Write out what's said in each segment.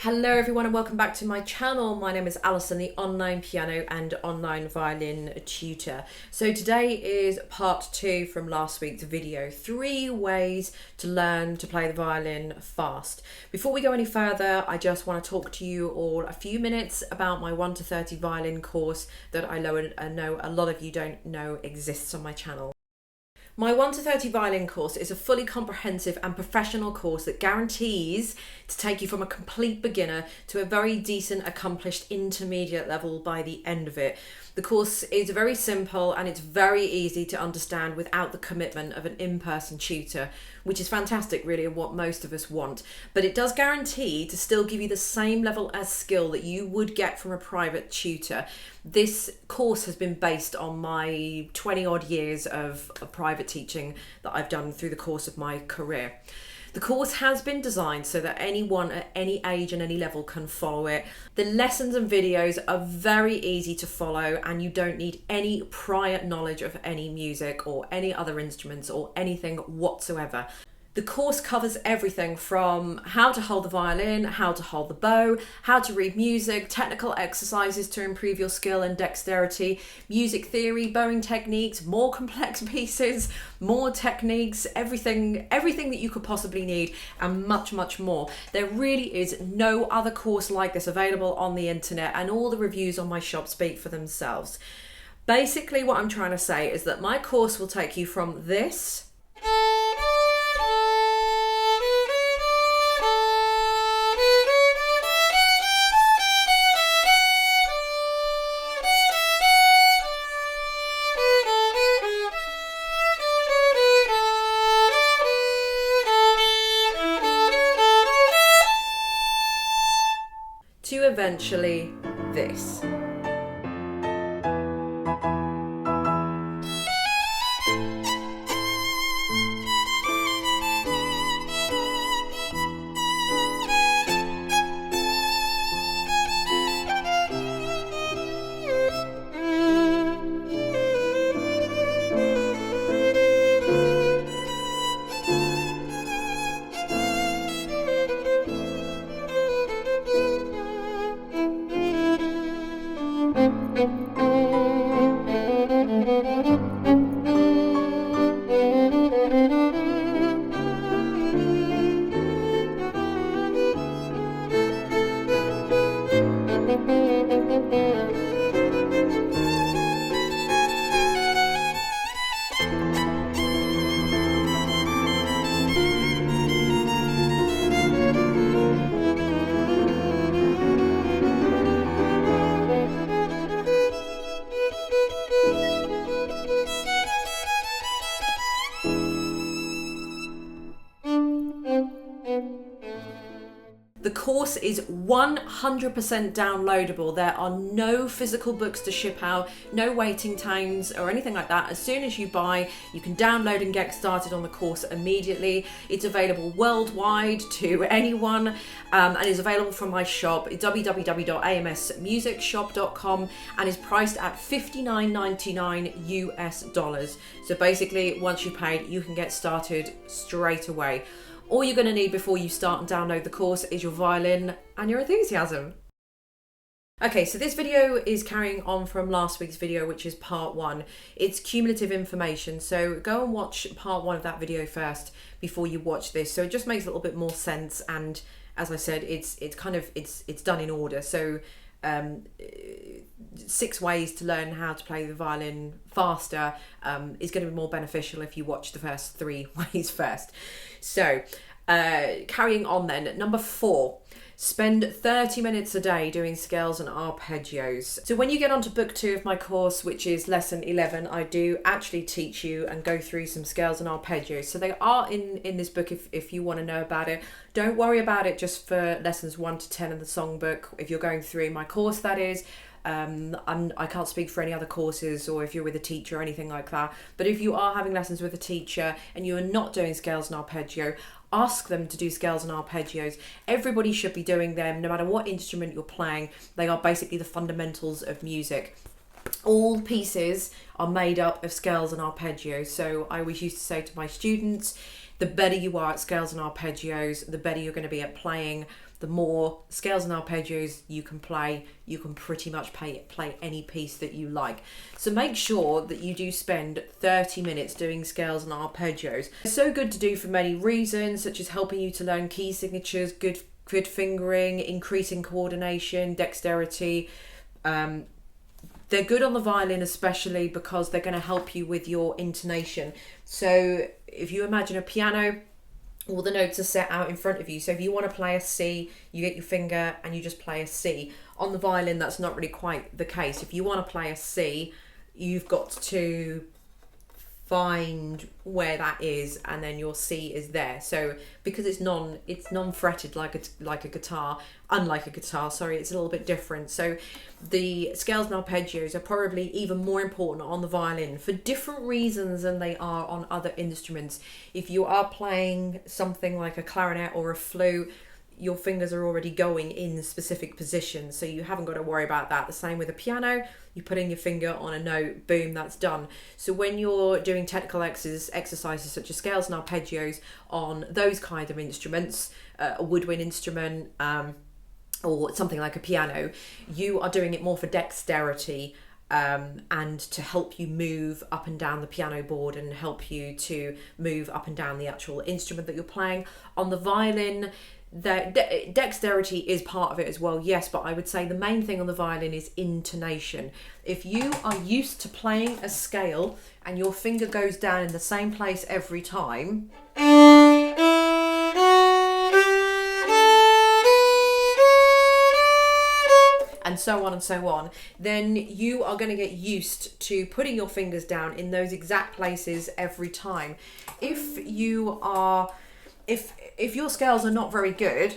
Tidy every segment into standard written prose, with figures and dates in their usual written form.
Hello everyone and welcome back to my channel. My name is Alison, the online piano and online violin tutor. So today is part 2 from last week's video, 3 ways to learn to play the violin fast. Before we go any further, I just want to talk to you all a few minutes about my 1 to 30 violin course that I know a lot of you don't know exists on my channel. My 1 to 30 violin course is a fully comprehensive and professional course that guarantees to take you from a complete beginner to a very decent, accomplished intermediate level by the end of it. The course is very simple and it's very easy to understand without the commitment of an in-person tutor, which is fantastic really and what most of us want. But it does guarantee to still give you the same level of skill that you would get from a private tutor. This course has been based on my 20 odd years of private teaching that I've done through the course of my career. The course has been designed so that anyone at any age and any level can follow it. The lessons and videos are very easy to follow and you don't need any prior knowledge of any music or any other instruments or anything whatsoever. The course covers everything from how to hold the violin, how to hold the bow, how to read music, technical exercises to improve your skill and dexterity, music theory, bowing techniques, more complex pieces, more techniques, everything that you could possibly need and much, much more. There really is no other course like this available on the internet and all the reviews on my shop speak for themselves. Basically what I'm trying to say is that my course will take you from this to eventually this. The course is 100% downloadable. There are no physical books to ship out, no waiting times or anything like that. As soon as you buy, you can download and get started on the course immediately. It's available worldwide to anyone and is available from my shop, www.amsmusicshop.com, and is priced at $59.99 US dollars. So basically, once you paid, you can get started straight away. All you're going to need before you start and download the course is your violin and your enthusiasm. Okay, so this video is carrying on from last week's video, which is part 1. It's cumulative information, so go and watch part 1 of that video first before you watch this. So it just makes a little bit more sense, and as I said, it's done in order. So 6 ways to learn how to play the violin faster is going to be more beneficial if you watch the first 3 ways first. So carrying on then, number 4, spend 30 minutes a day doing scales and arpeggios. So when you get onto book 2 of my course, which is lesson 11, I do actually teach you and go through some scales and arpeggios. So they are in this book if you want to know about it. Don't worry about it just for lessons 1 to 10 in the songbook. If you're going through my course, that is. I can't speak for any other courses or if you're with a teacher or anything like that. But if you are having lessons with a teacher and you are not doing scales and arpeggio, ask them to do scales and arpeggios. Everybody should be doing them, no matter what instrument you're playing. They are basically the fundamentals of music. All pieces are made up of scales and arpeggios. So I always used to say to my students, the better you are at scales and arpeggios, the better you're going to be at playing the more scales and arpeggios you can play, you can pretty much play any piece that you like. So make sure that you do spend 30 minutes doing scales and arpeggios. It's so good to do for many reasons, such as helping you to learn key signatures, good fingering, increasing coordination, dexterity. They're good on the violin, especially because they're going to help you with your intonation. So if you imagine a piano, all the notes are set out in front of you. So if you want to play a C, you get your finger and you just play a C. On the violin, that's not really quite the case. If you want to play a C, you've got to find where that is, and then your C is there. So because it's non-fretted like a guitar, unlike a guitar, sorry, it's a little bit different. So the scales and arpeggios are probably even more important on the violin for different reasons than they are on other instruments. If you are playing something like a clarinet or a flute, your fingers are already going in specific positions, so you haven't got to worry about that. The same with a piano, you put in your finger on a note, boom, that's done. So when you're doing technical exercises such as scales and arpeggios on those kind of instruments, a woodwind instrument, or something like a piano, you are doing it more for dexterity, and to help you move up and down the piano board and help you to move up and down the actual instrument that you're playing. On the violin, dexterity is part of it as well, yes, but I would say the main thing on the violin is intonation. If you are used to playing a scale and your finger goes down in the same place every time, and so on and so on, then you are going to get used to putting your fingers down in those exact places every time. If your scales are not very good,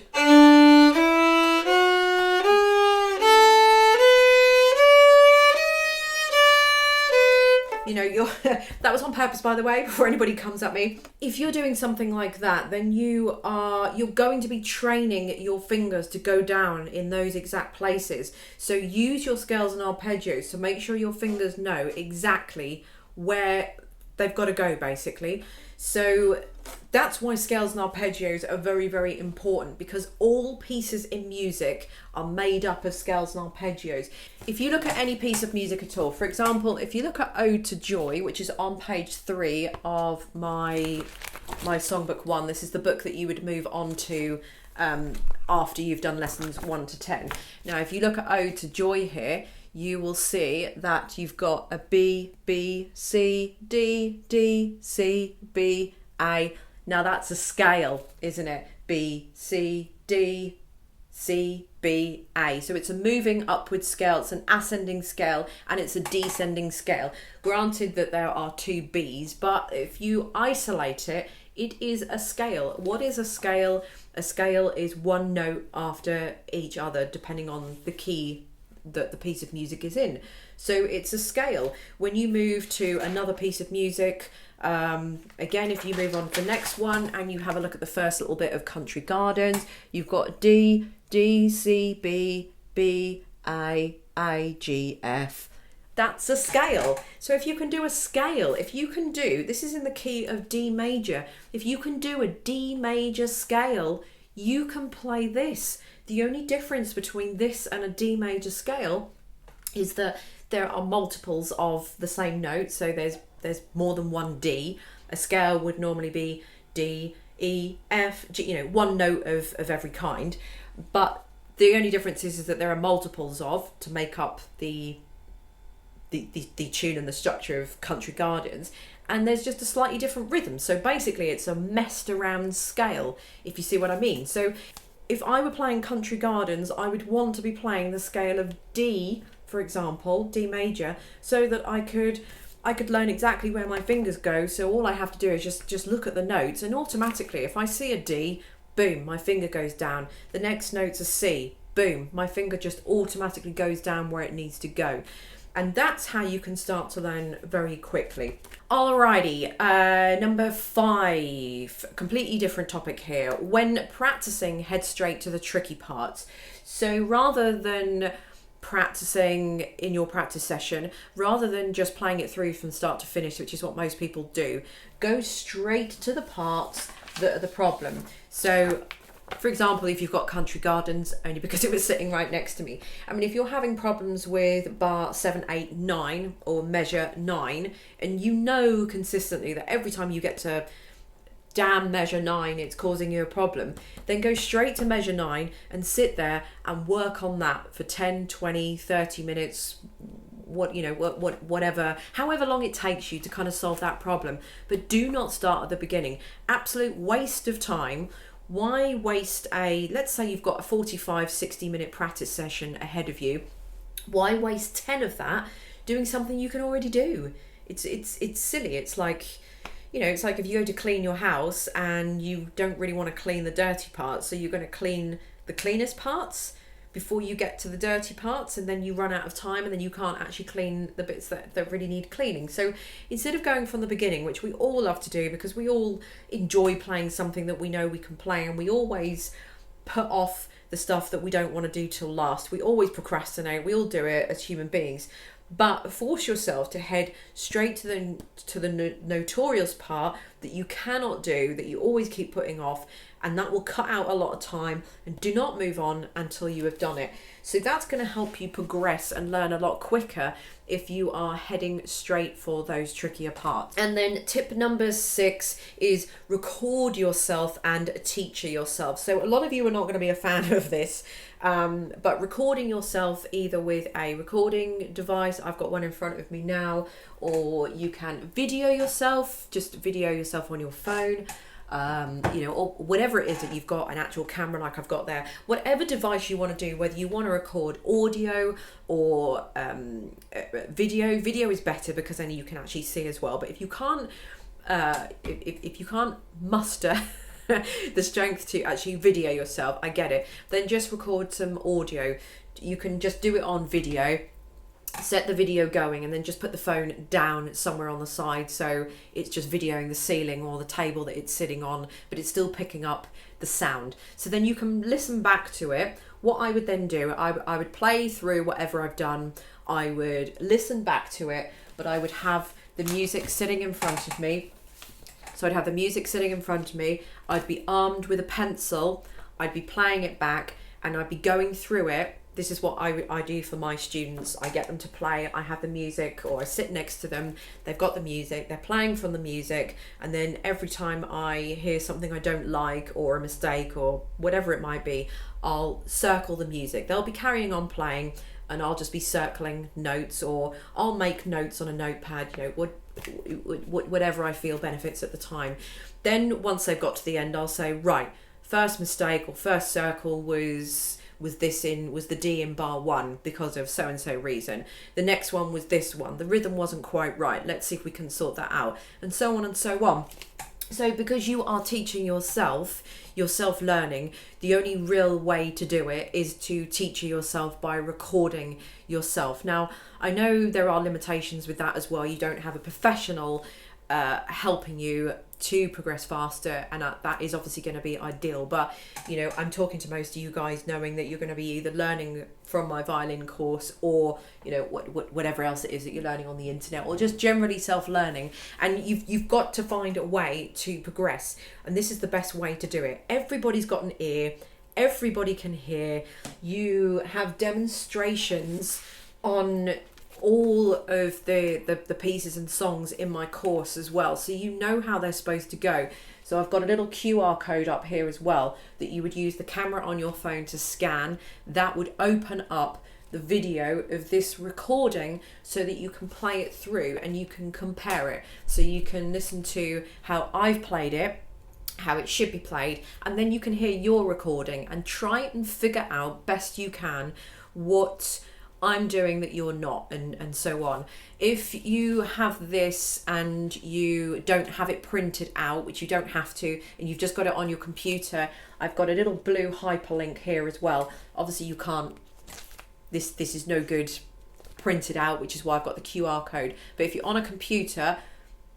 you know, that was on purpose, by the way, before anybody comes at me. If you're doing something like that, then you're going to be training your fingers to go down in those exact places. So use your scales and arpeggios to make sure your fingers know exactly where they've got to go, basically. So that's why scales and arpeggios are very, very important, because all pieces in music are made up of scales and arpeggios. If you look at any piece of music at all, for example, if you look at Ode to Joy, which is on page 3 of my songbook 1, this is the book that you would move on to after you've done lessons 1 to 10. Now, if you look at Ode to Joy here, you will see that you've got a B, B, C, D, D, C, B, A. Now that's a scale, isn't it? B, C, D, C, B, A. So it's a moving upward scale, it's an ascending scale, and it's a descending scale. Granted that there are 2 Bs, but if you isolate it, it is a scale. What is a scale? A scale is one note after each other, depending on the key that the piece of music is in. So it's a scale. When you move to another piece of music, again, if you move on to the next one and you have a look at the first little bit of Country Gardens, you've got D, D, C, B, B, A, G, F. That's a scale. So if you can do a scale, if you can do, this is in the key of D major, if you can do a D major scale, you can play this. The only difference between this and a D major scale is that there are multiples of the same note. So there's more than one D. A scale would normally be D, E, F, G, you know, one note of every kind. But the only difference is that there are multiples of to make up the tune and the structure of Country Gardens. And there's just a slightly different rhythm. So basically it's a messed around scale, if you see what I mean. So if I were playing Country Gardens, I would want to be playing the scale of D, for example, D major, so that I could learn exactly where my fingers go. So all I have to do is just look at the notes, and automatically, if I see a D, boom, my finger goes down. The next note's a C, boom, my finger just automatically goes down where it needs to go. And that's how you can start to learn very quickly. Alrighty, number 5, completely different topic here. When practicing, head straight to the tricky parts. So rather than practicing in your practice session, rather than just playing it through from start to finish, which is what most people do, go straight to the parts that are the problem. So For example, if you've got Country Gardens, only because it was sitting right next to me. I mean, if you're having problems with bar 7, 8, 9 or measure 9, and you know consistently that every time you get to damn measure 9 it's causing you a problem, then go straight to measure 9 and sit there and work on that for 10, 20, 30 minutes, whatever, however long it takes you to kind of solve that problem. But do not start at the beginning. Absolute waste of time. Why waste let's say you've got a 45, 60-minute practice session ahead of you. Why waste 10 of that doing something you can already do? It's silly. It's like, it's like if you go to clean your house and you don't really want to clean the dirty parts, so you're going to clean the cleanest parts before you get to the dirty parts, and then you run out of time and then you can't actually clean the bits that really need cleaning. So instead of going from the beginning, which we all love to do because we all enjoy playing something that we know we can play, and we always put off the stuff that we don't want to do till last. We always procrastinate. We all do it as human beings. But force yourself to head straight to the notorious part that you cannot do, that you always keep putting off, and that will cut out a lot of time. And do not move on until you have done it. So that's going to help you progress and learn a lot quicker if you are heading straight for those trickier parts. And then tip number 6 is record yourself and teacher yourself. So a lot of you are not going to be a fan of this, but recording yourself either with a recording device, I've got one in front of me now, or you can video yourself, just video yourself on your phone. Or whatever it is that you've got, an actual camera like I've got there, whatever device you want to do, whether you want to record audio or video is better because then you can actually see as well. But if you can't, if you can't muster the strength to actually video yourself, I get it, then just record some audio. You can just do it on video, set the video going, and then just put the phone down somewhere on the side so it's just videoing the ceiling or the table that it's sitting on, but it's still picking up the sound. So then you can listen back to it. What I would then do, I would play through whatever I've done, I would listen back to it, but I would have the music sitting in front of me. So I'd have the music sitting in front of me, I'd be armed with a pencil, I'd be playing it back, and I'd be going through it. This is what I do for my students. I get them to play, I have the music, or I sit next to them, they've got the music, they're playing from the music, and then every time I hear something I don't like, or a mistake, or whatever it might be, I'll circle the music. They'll be carrying on playing, and I'll just be circling notes, or I'll make notes on a notepad, whatever I feel benefits at the time. Then once they've got to the end, I'll say, right, first mistake or first circle was the D in bar 1 because of so and so reason. The next one was this one. The rhythm wasn't quite right. Let's see if we can sort that out, and so on and so on. So because you are teaching yourself, you're self-learning, the only real way to do it is to teach yourself by recording yourself. Now, I know there are limitations with that as well. You don't have a professional helping you to progress faster, and that is obviously going to be ideal. But I'm talking to most of you guys knowing that you're going to be either learning from my violin course, or whatever else it is that you're learning on the internet, or just generally self-learning, and you've got to find a way to progress, and this is the best way to do it. Everybody's got an ear, everybody can hear. You have demonstrations on all of the pieces and songs in my course as well, so you know how they're supposed to go. So I've got a little QR code up here as well that you would use the camera on your phone to scan. That would open up the video of this recording so that you can play it through and you can compare it, so you can listen to how I've played it, how it should be played, and then you can hear your recording and try and figure out best you can what I'm doing that you're not, and so on. If you have this and you don't have it printed out, which you don't have to, and you've just got it on your computer, I've got a little blue hyperlink here as well. Obviously you can't, this is no good printed out, which is why I've got the QR code. But if you're on a computer,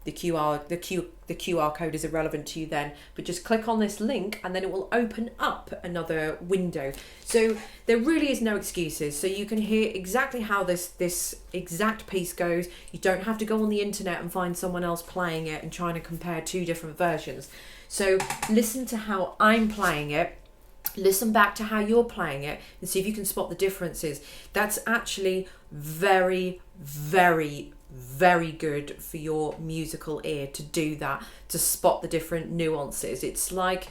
the QR code is irrelevant to you then, but just click on this link and then it will open up another window. So there really is no excuses. So you can hear exactly how this exact piece goes. You don't have to go on the internet and find someone else playing it and trying to compare two different versions. So listen to how I'm playing it, listen back to how you're playing it and see if you can spot the differences. That's actually very, very, very good for your musical ear to do that, to spot the different nuances. It's like,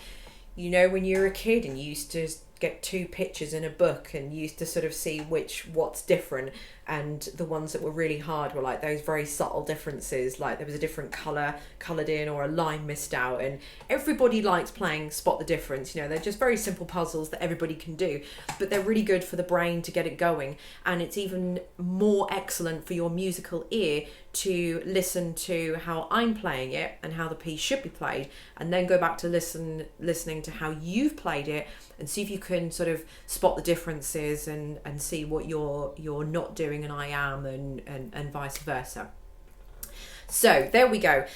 you know, when you were a kid and you used to get two pictures in a book and you used to sort of see what's different, and the ones that were really hard were like those very subtle differences, like there was a different colour coloured in or a line missed out. And everybody likes playing spot the difference. You know, they're just very simple puzzles that everybody can do, but they're really good for the brain to get it going. And it's even more excellent for your musical ear to listen to how I'm playing it and how the piece should be played, and then go back to listening to how you've played it and see if you can sort of spot the differences and see what you're not doing and I am, and vice versa. So there we go.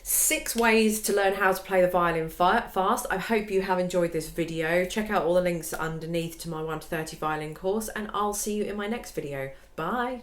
6 ways to learn how to play the violin fast. I hope you have enjoyed this video. Check out all the links underneath to my 1 to 30 violin course, and I'll see you in my next video. Bye.